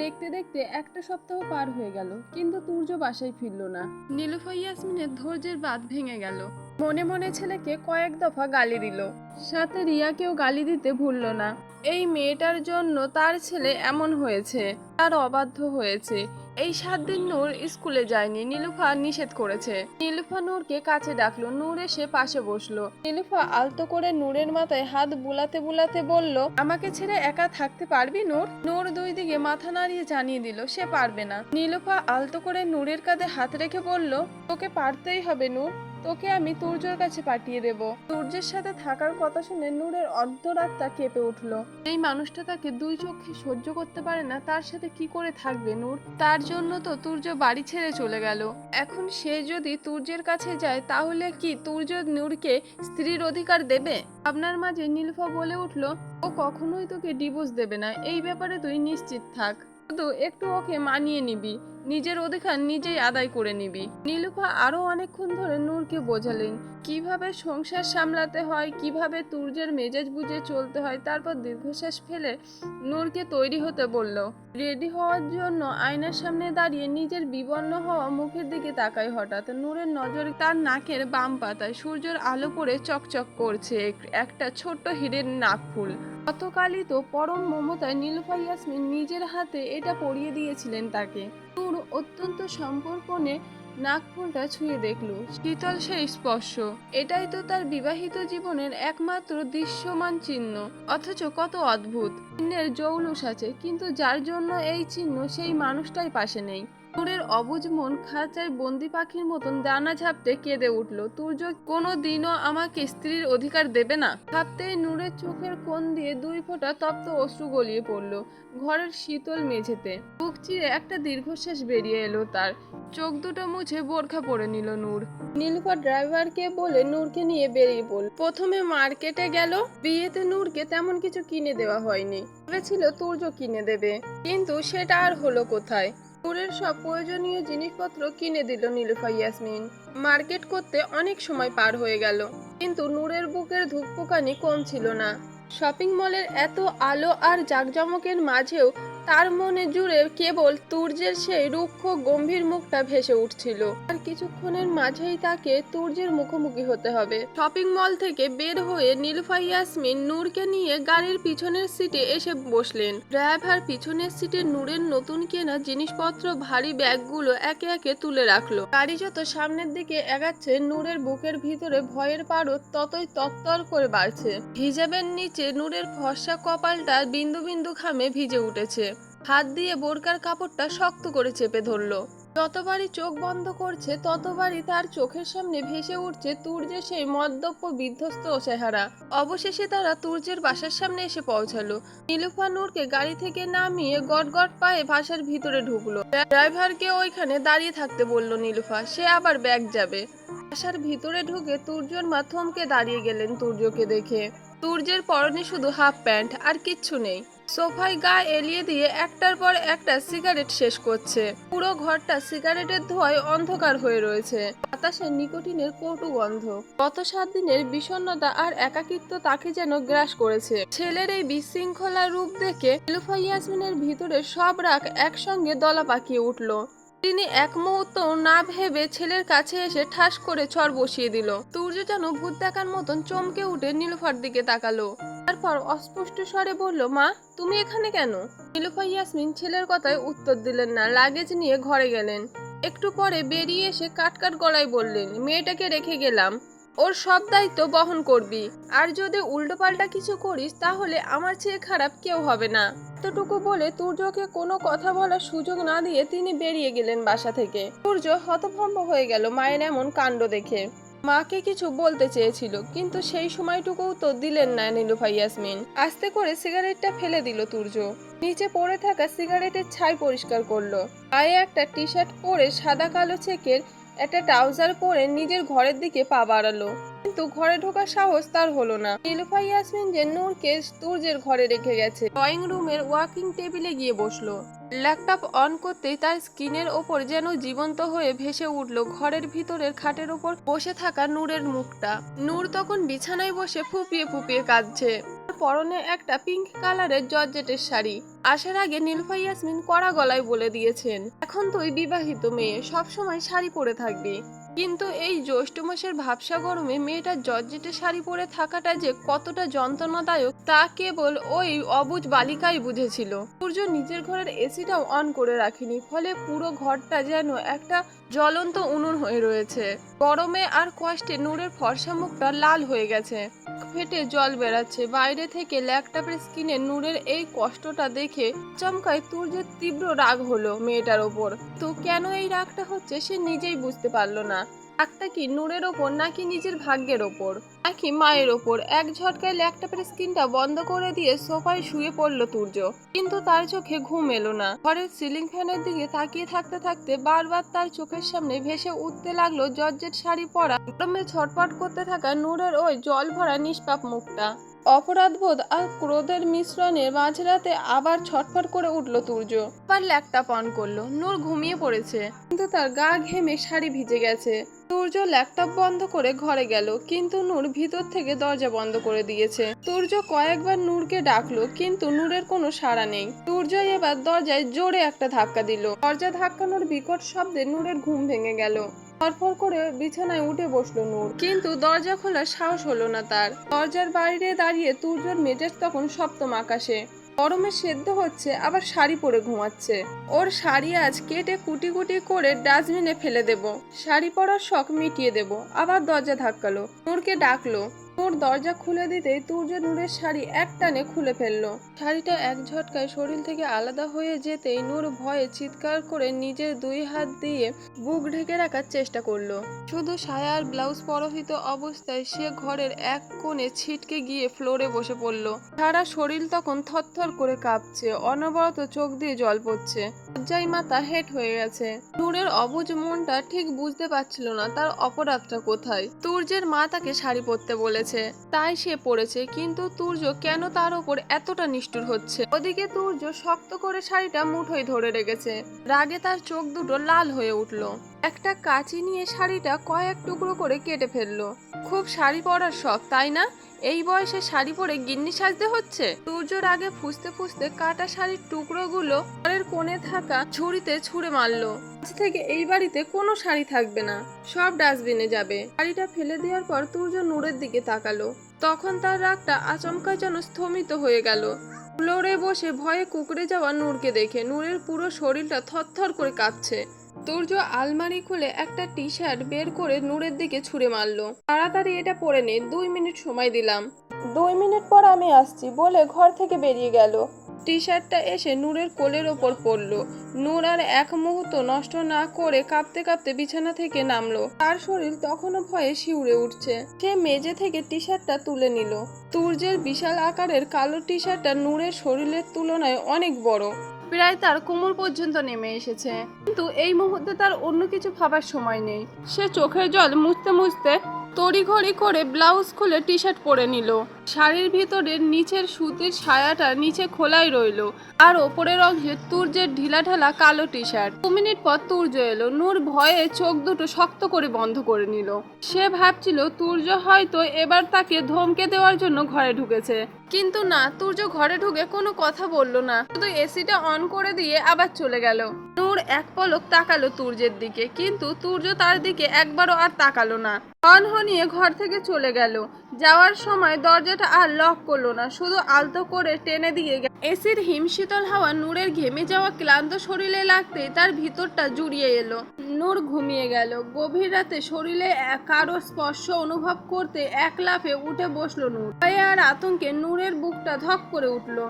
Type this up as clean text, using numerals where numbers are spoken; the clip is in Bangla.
দেখতে দেখতে একটা সপ্তাহ পার হয়ে গেল, কিন্তু তুর্য বাসায় ফিরল না। নীলুফা ইয়াসমিনের ধৈর্যের বাঁধ ভেঙে গেল। মনে মনে ছেলেকে কয়েক দফা গালি দিল, সাথে রিয়াকেও গালি দিতে ভুলল না। এই মেয়েটার জন্য তার ছেলে এমন হয়েছে, তার অবাধ্য হয়েছে। এই 7 দিন নূর স্কুলে যায়নি, নীলুফা নিষেধ করেছে। নীলুফা নূরকে কাছে ডাকলো, নূর এসে পাশে বসলো। নীলুফা আলতো করে নূরের মাথায় হাত বুলাতে বুলাতে বলল, আমাকে ছেড়ে একা থাকতে পারবি নূর? নূর দুই দিকে মাথা নাড়িয়ে জানিয়ে দিল সে পারবে না। নীলুফা আলতো করে নূরের কাঁধে হাত রেখে বলল, তোকে পারতেই হবে নূর, তোকে আমি তুর্যর কাছে পাঠিয়ে দেব। তুর্যের সাথে থাকার কথা শুনে নূরের অন্তরাত্মা কেঁপে উঠল। এই মানুষটা তাকে দুই চোখে সহ্য করতে পারে না, তার সাথে কি করে থাকবে নূর? তার জন্য তো তুর্য বাড়ি ছেড়ে চলে গেল। এখন সে যদি তুর্যের কাছে যায়, তাহলে কি তুর্য নূরকে স্ত্রীর অধিকার দেবে? আপনার মাঝে নীলুফা বলে উঠল, ও কখনোই তোকে ডিভোর্স দেবে না, এই ব্যাপারে তুই নিশ্চিত থাক। শুধু একটু ওকে মানিয়ে নিবি, নিজের অধিকার নিজেই আদায় করে নিবি। নীলুফা আরো অনেকক্ষণ ধরে নূরকে বোঝালেন কিভাবে সংসার সামলাতে হয়, কিভাবে তুর্যের মেজাজ বুঝে চলতে হয়। তারপর দীর্ঘশ্বাস ফেলে নূরকে তৈরি হতে বলল। রেডি হওয়ার জন্য আয়নার সামনে দাঁড়িয়ে নিজের বিবর্ণ হওয়া মুখের দিকে তাকায়। হঠাৎ নূরের নজর তার নাকের বাম পাতায় সূর্যের আলো পড়ে চকচক করছে একটা ছোট্ট হীরের নাকফুল। গতকালই তো পরম মমতায় নীলুফা ইয়াসমিন নিজের হাতে এটা পরিয়ে দিয়েছিলেন তাকে। নূর অত্যন্ত সম্পর্কনে নাকফুলটা ছুঁয়ে দেখলো, শীতল সেই স্পর্শ। এটাই তো তার বিবাহিত জীবনের একমাত্র দৃশ্যমান চিহ্ন। অথচ কত অদ্ভুত চিহ্নের জৌলুস আছে, কিন্তু যার জন্য এই চিহ্ন সেই মানুষটাই পাশে নেই। নূরের অবুঝ মন খাঁচায় বন্দি পাখির মতন দানা ঝাপটে কেঁদে উঠল। তুর্য কোনো দিনও আমাকে স্ত্রীর অধিকার দেবে না। ভাবতেই নূরের চোখের কোণ দিয়ে 2 ফোঁটা তপ্ত অশ্রু গলিয়ে পড়ল ঘরের শীতল মেঝেতে। বুক চিরে একটা দীর্ঘশ্বাস বেরিয়ে এলো তার। চোখ দুটো মুছে বোরখা পরে নিল নূর। নীলুফা ড্রাইভারকে বলে নূরকে নিয়ে বেরিয়ে পড়ল। প্রথমে মার্কেটে গেল। বিয়েতে নূরকে তেমন কিছু কিনে দেওয়া হয়নি, ভেবেছিল তুর্য কিনে দেবে, কিন্তু সেটা আর হলো কোথায়। নূরের সব প্রয়োজনীয় জিনিসপত্র কিনে দিল নীলুফা ইয়াসমিন। মার্কেট করতে অনেক সময় পার হয়ে গেল, কিন্তু নূরের বুকের ধুকপুকানি কম ছিল না। শপিং মলের এত আলো আর জাঁকজমকের মাঝেও তার মনে জুড়ে কেবল তুর্যের সেই রুক্ষ গম্ভীর মুখটা ভেসে উঠছিল। আর কিছুক্ষণের মাঝেই তাকে তুর্যের মুখোমুখি হতে হবে। শপিং মল থেকে বের হয়ে নীলুফা ইয়াসমিন নূরকে নিয়ে গাড়ির পিছনের সিটে এসে বসলেন। ড্রাইভার পিছনের সিটে নূরের নতুন কেনা জিনিসপত্র ভারী ব্যাগগুলো একে একে তুলে রাখলো। গাড়ি যত সামনের দিকে এগাচ্ছে, নূরের বুকের ভিতরে ভয়ের পারদ ততই তত্তর করে বাড়ছে। হিজাবের নিচে নূরের ফর্সা কপালটা বিন্দু বিন্দু ঘামে ভিজে উঠেছে। হাত দিয়ে বোরকার কাপড়টা শক্ত করে চেপে ধরলো। যতবারই চোখ বন্ধ করছে, ততবারই তার চোখের সামনে ভেসে উঠছে তুর্যের সেই মদ্যপ বিধ্বস্ত চেহারা। অবশেষে তারা তুর্যের বাসার সামনে এসে পৌঁছালো। নীলুফা নূরকে গাড়ি থেকে নামিয়ে গটগট পায়ে বাসার ভিতরে ঢুকলো। ড্রাইভারকে ওইখানে দাঁড়িয়ে থাকতে বলল নীলুফা, সে আবার ব্যাগ যাবে। বাসার ভিতরে ঢুকে তুর্যর মা থমকে দাঁড়িয়ে গেলেন তুর্যকে দেখে। তুর্যের পরনে শুধু হাফ প্যান্ট, আর কিচ্ছু নেই। সোফায় গা এলিয়ে দিয়ে একটার পর একটা সিগারেট শেষ করছে। পুরো ঘরটা সিগারেটের ধোঁয়ায় অন্ধকার হয়ে রয়েছে। বাতাসে নিকোটিনের কটু গন্ধ। গত 7 দিনের বিষণ্ণতা আর একাকিত্ব তাকে যেন গ্রাস করেছে। ছেলের এই বিশৃঙ্খলা রূপ দেখে নীলুফা ইয়াসমিনের ভিতরে সব রাগ একসঙ্গে দলা পাকিয়ে উঠল। তিনি এক মুহূর্ত না ভেবে ছেলের কাছে এসে ঠাস করে চড় বসিয়ে দিল। তুর্য যেন ভূত দেখার মতন চমকে উঠে নীলুফার দিকে তাকালো। তারপর অস্পষ্ট স্বরে বলল, মা তুমি এখানে কেন? নীলুফা ইয়াসমিন ছেলের কথায় উত্তর দিলেন না, লাগেজ নিয়ে ঘরে গেলেন। একটু পরে বেরিয়ে এসে কাটকাট গলায় বললেন, মেয়েটাকে রেখে গেলাম, ওর সব দায়িত্ব বহন করবি, আর যদি উল্টোপাল্টা কিছু করিস তাহলে আমার চেয়ে খারাপ কেউ হবে না। এতটুকু বলে তুর্যকে কোনো কথা বলার সুযোগ না দিয়ে তিনি বেরিয়ে গেলেন বাসা থেকে। তুর্য হতভম্ব হয়ে গেল মায়ের এমন কাণ্ড দেখে। মাকে কিছু বলতে চেয়েছিল, কিন্তু সেই সময়টুকুও তো দিলেন না নীলুফা ইয়াসমিন। আস্তে করে সিগারেটটা ফেলে দিল তুর্য। নিচে পড়ে থাকা সিগারেটের ছাই পরিষ্কার করলো। গায়ে একটা টি শার্ট পরে সাদা কালো চেকের একটা ট্রাউজার পরে নিজের ঘরের দিকে পা বাড়ালো, কিন্তু ঘরে ঢোকার সাহস তার হলো না। নীলুফা ইয়াসমিন যে নূরকে তুর্যের ঘরে রেখে গেছে। ড্রয়িং রুমের ওয়াকিং টেবিলে গিয়ে বসলো। ল্যাপটপ অন করতেই তার স্ক্রিনের ওপর যেন জীবন্ত হয়ে ভেসে উঠল ঘরের ভিতরের খাটের ওপর বসে থাকা নূরের মুখটা। নূর তখন বিছানায় বসে ফুপিয়ে ফুপিয়ে কাঁদছে। পরনে একটা পিঙ্ক কালারের জর্জেটের শাড়ি। আসার আগে নীলুফার ইয়াসমিন কড়া গলায় বলে দিয়েছেন, এখন তুই বিবাহিত মেয়ে, সব সময় শাড়ি পরে থাকবি। কিন্তু এই জ্যৈষ্ঠ মাসের ভাবসা গরমে মেয়েটার জর্জেটের শাড়ি পরে থাকাটা যে কতটা যন্ত্রণাদায়ক তা কেবল ওই অবুঝ বালিকাই বুঝেছিল। সূর্য নিজের ঘরের এসিটাও অন করে রাখেনি, ফলে পুরো ঘরটা যেন একটা জ্বলন্ত উনুন হয়ে রয়েছে। গরমে আর কষ্টে নূরের ফর্সা মুখটা লাল হয়ে গেছে, ফেটে জল বেরাচ্ছে। বাইরে থেকে ল্যাপটপের স্ক্রিনে নূরের এই কষ্টটা দেখে চমকায় তুর্যের তীব্র রাগ হলো মেয়েটার ওপর। তো কেন এই রাগটা হচ্ছে সে নিজেই বুঝতে পারলো না। রাগটা কি নূরের ওপর, নাকি নিজের ভাগ্যের ওপর, নাকি মায়ের ওপর? এক ঝটকায় ল্যাপটপের স্ক্রিনটা বন্ধ করে দিয়ে সোফায় শুয়ে পড়লো তুর্য, কিন্তু তার চোখে ঘুম এলো না। ঘরের সিলিং ফ্যানের দিকে তাকিয়ে থাকতে থাকতে বারবার তার চোখের সামনে ভেসে উঠতে লাগলো জর্জেট শাড়ি পরা, গরমে ছটফট করতে থাকা নূরের ওই জল ভরা নিষ্পাপ মুখটা। অপরাধবোধ আর ক্রোধের মিশ্রণে মাঝরাতে আবার ছটফট করে উঠল তুর্য। আবার ল্যাপটপ অন করলো। নূর ঘুমিয়ে পড়েছে, কিন্তু তার গা ঘেমে শাড়ি ভিজে গেছে। তুর্য ল্যাপটপ বন্ধ করে ঘরে গেল, কিন্তু নূর ভিতর থেকে দরজা বন্ধ করে দিয়েছে। তুর্য কয়েকবার নূরকে ডাকলো, কিন্তু নূরের কোনো সাড়া নেই। তুর্য এবার দরজায় জোরে একটা ধাক্কা দিল। দরজা ধাক্কানোর বিকট শব্দে নূরের ঘুম ভেঙে গেল। ফরফর করে বিছানায় উঠে বসলো নূর, কিন্তু দরজা খোলার সাহস হলো না তার। দরজার বাইরে দাঁড়িয়ে তুর্যর মেজাজ তখন সপ্তম আকাশে। গরমে সেদ্ধ হচ্ছে, আবার শাড়ি পরে ঘুমাচ্ছে। ওর শাড়ি আজ কেটে কুটি কুটি করে ডাস্টবিনে ফেলে দেব, শাড়ি পরার শখ মিটিয়ে দেব। আবার দরজা ধাক্কালো, নূরকে ডাকলো। নূর দরজা খুলে দিতেই তুর্য নূরের শাড়ি এক টানে খুলে ফেললো। শাড়িটা এক ঝটকায় শরীর থেকে আলাদা হয়ে যেতেই নূর ভয়ে চিৎকার করে নিজের দুই হাত দিয়ে বুক ঢেকে রাখার চেষ্টা করলো। শুধু সায়া আর ব্লাউজ পরহিত অবস্থায় সে ঘরের এক কোণে ছিটকে গিয়ে ফ্লোরে বসে পড়লো। সারা শরীর তখন থরথর করে কাঁপছে, অনবরত চোখ দিয়ে জল পড়ছে। লজ্জায় মাথা হেট হয়ে গেছে। নূরের অবুঝ মনটা ঠিক বুঝতে পারছিল না তার অপরাধটা কোথায়। তুর্যের মা তাকে শাড়ি পরতে বলেছে, তাই সে পরেছে, কিন্তু তুর্য কেন তার ওপর এতটা নিষ্ঠুর হচ্ছে? ওদিকে তুর্য শক্ত করে শাড়িটা মুঠোয় ধরে রেখেছে। রাগে তার চোখ দুটো লাল হয়ে উঠল। একটা কাঁচি নিয়ে শাড়িটা কয়েক টুকরো করে কেটে ফেললো। খুব শাড়ি পরার শখ, তাই না? এই বয়সে শাড়ি পরে গিন্নি সাজতে হচ্ছে। তুর্যর আগে ফুসতে ফুসতে কাটা শাড়ির টুকরোগুলো ঘরের কোণে থাকা ঝুড়িতে ছুঁড়ে মারলো। আজ থেকে এই বাড়িতে কোনো শাড়ি থাকবে না, সব ডাস্টবিনে যাবে। শাড়িটা ফেলে দেওয়ার পর তুর্য নূরের দিকে তাকালো। তখন তার রাগটা আচমকা যেন স্থমিত হয়ে গেল। ফ্লোরে বসে ভয়ে কুঁকড়ে যাওয়া নূরকে দেখে নূরের পুরো শরীরটা থরথর করে কাঁপছে। তুর্য আলমারি খুলে একটা টি শার্ট বের করে নূরের দিকে ছুঁড়ে মারলো। তাড়াতাড়ি এটা পরে নে, 2 মিনিট সময় দিলাম। 2 মিনিট পর আমি আসছি বলে ঘর থেকে বেরিয়ে গেল। টি শার্টটা এসে নূরের কোলের ওপর পড়লো। নূর আর এক মুহূর্ত নষ্ট না করে কাঁপতে কাঁপতে বিছানা থেকে নামলো। তার শরীর তখনও ভয়ে শিউরে উঠছে। সে মেঝে থেকে টি শার্টটা তুলে নিল। তুর্যের বিশাল আকারের কালো টি শার্টটা নূরের শরীরের তুলনায় অনেক বড়, প্রায় তার কোমর পর্যন্ত নেমে এসেছে। কিন্তু এই মুহূর্তে তার অন্য কিছু ভাবার সময় নেই। সে চোখের জল মুছতে মুছতে তড়িঘড়ি করে ব্লাউজ খুলে টি শার্ট পরে নিল। শাড়ির ভিতরের নিচের সুতির ছায়াটা নিচে খোলাই রইল, আর ওপরের অংশে তুর্যের ঢিলাঢালা কালো টি শার্ট। 2 মিনিট পর তুর্য এলো। নূর ভয়ে চোখ দুটো শক্ত করে বন্ধ করে নিল। সে ভাবছিল তুর্য হয়তো এবার তাকে ধমকে দেওয়ার জন্য ঘরে ঢুকেছে, কিন্তু না, তুর্য ঘরে ঢুকে কোনো কথা বলল না, শুধু এসিটা অন করে দিয়ে আবার চলে গেল। নূর এক পলক তাকালো তুর্যের দিকে, কিন্তু তুর্য তার দিকে একবারও আর তাকালো না। হনহনিয়ে ঘর থেকে চলে গেল। যাওয়ার সময় দরজাটা আর লক করলো না, শুধু আলতো করে টেনে দিয়ে গেল। এসির হিমশীতল হাওয়া নূরের ঘেমে যাওয়া ক্লান্ত শরীরে লাগতেই তার ভিতরটা জুড়িয়ে এলো। নূর ঘুমিয়ে গেল। গভীর রাতে শরীরে কারো স্পর্শ অনুভব করতে এক লাফে উঠে বসলো নূর। ভয়ে আর আতঙ্কে নূরের বুকটা ধক করে উঠলো।